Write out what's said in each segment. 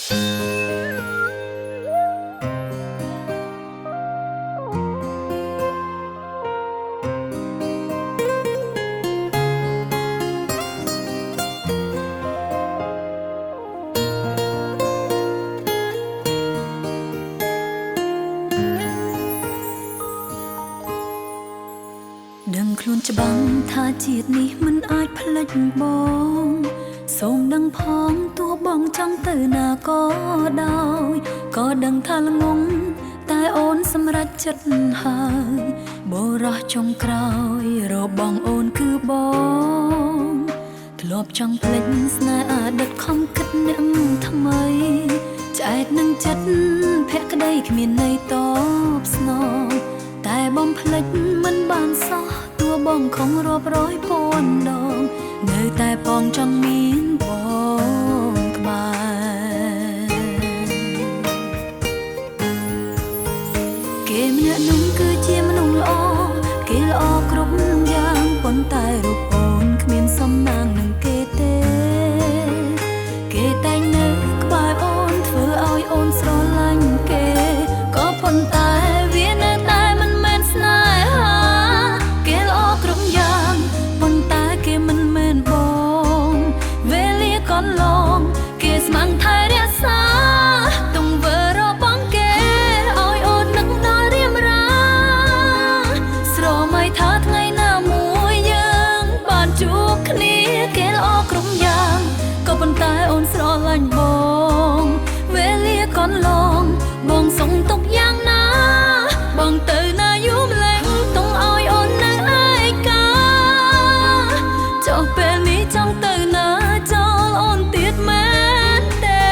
ដឹងខ្លួនច្បាំងថាជាតិនេះមិនអាចផ្លិចបងសូមដឹងផងទោះបងចង់ទៅណាក៏ដោយក៏ដឹងថាល្ងងតែអូនសម្រេចចិត្តហើយបរោះចុងក្រោយរបងអូនគឺបងធ្លាប់ចង់ផ្លិចស្នេហ៍អតីតខំគិតអ្នកថ្មីឆ្អែតនឹងចិត្តភក្តីគ្មានន័យតបស្នងតែបំភ្លេចមិនបានសោះតួបងខំរាប់រយពាន់ដងនៅតែបងចង់មានបងក្បែរគេម្នាក់នោះគឺជាមនុស្សល្អគេល្អគ្រប់យ៉ាងប៉ុន្តែរូបអូនគ្មានសំណាងនឹងគេទេគេតែងនៅក្បែរអូនធ្វើឲ្យអូនស្រឡាញ់គេក៏ប៉ុន្តែវានៅតែមិនមែនស្នេហាគេល្អគ្រប់យ៉ាងប៉ុន្តែគេមិនមែនបងវេលាកន្លងគេស្ម័គ្រថែរក្សាទង្វើរបស់គេឲ្យអូននឹកដល់រៀមរាស្រមៃថាថ្ងៃណាមួយយើងបានជួបគ្នាគេល្អគ្រប់យ៉ាងក៏ប៉ុន្តែអូនស្រឡាញ់បងវេលាកន្លងបងសុំទុកយ៉ាងណាបងទៅណាយូរម្លេះទុំឲ្យអូននៅឯកាចុះពេលនេះចង់ទៅណាចោលអូនទៀតមែនទេ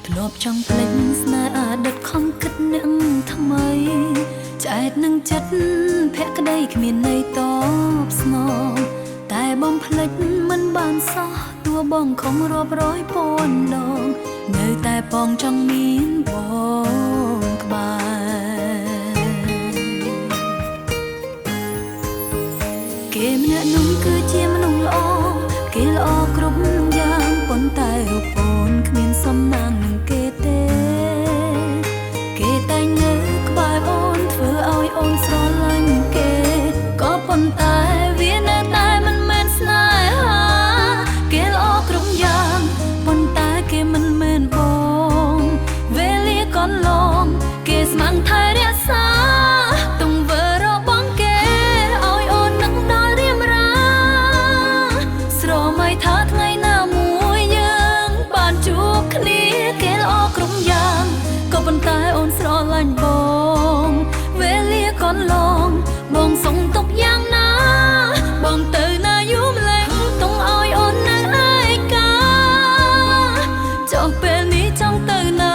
ធ្លាប់ចង់ផ្លេចស្នេហ៍អតីតខំគិតអ្នកថ្មីឆ្អែតនឹងចិត្តភក្តីគ្មានន័យតបស្នងតែបំភ្លេចមិនបានសោះតួបងខំរាប់រយពាន់ដងនៅតែបងចង់មានបងក្បែរគេម្នាក់នោះគឺជាមនុស្សល្អគេល្អគ្រប់យ៉ាងប៉ុន្តែរូបអូនគ្មានសំណាងនឹងគេទេគេតែងនៅក្បែរអូនធ្វើឲ្យអូនស្រឡាញ់គេក៏ប៉ុន្តែវានៅតែមិនមែនស្នេហាគេល្អគ្រប់យ៉ាងប៉ុន្តែគេមិនមែនបងវេលាកន្លងគេស្ម័គ្រថែរក្សាទង្វើរបស់គេឲ្យអូននឹកដល់រៀមរាស្រមៃថាថ្ងៃណាមួយយើងបានជួបគ្នាគេល្អគ្រប់យ៉ាងក៏ប៉ុន្តែអូនស្រឡាញ់បងវេលាកន្លងបងសុំទុកយ៉ាងណាបងទៅណាយូរម្លេះទុំឲ្យអូននៅឯកាចុះពេលនេះចង់ទៅណា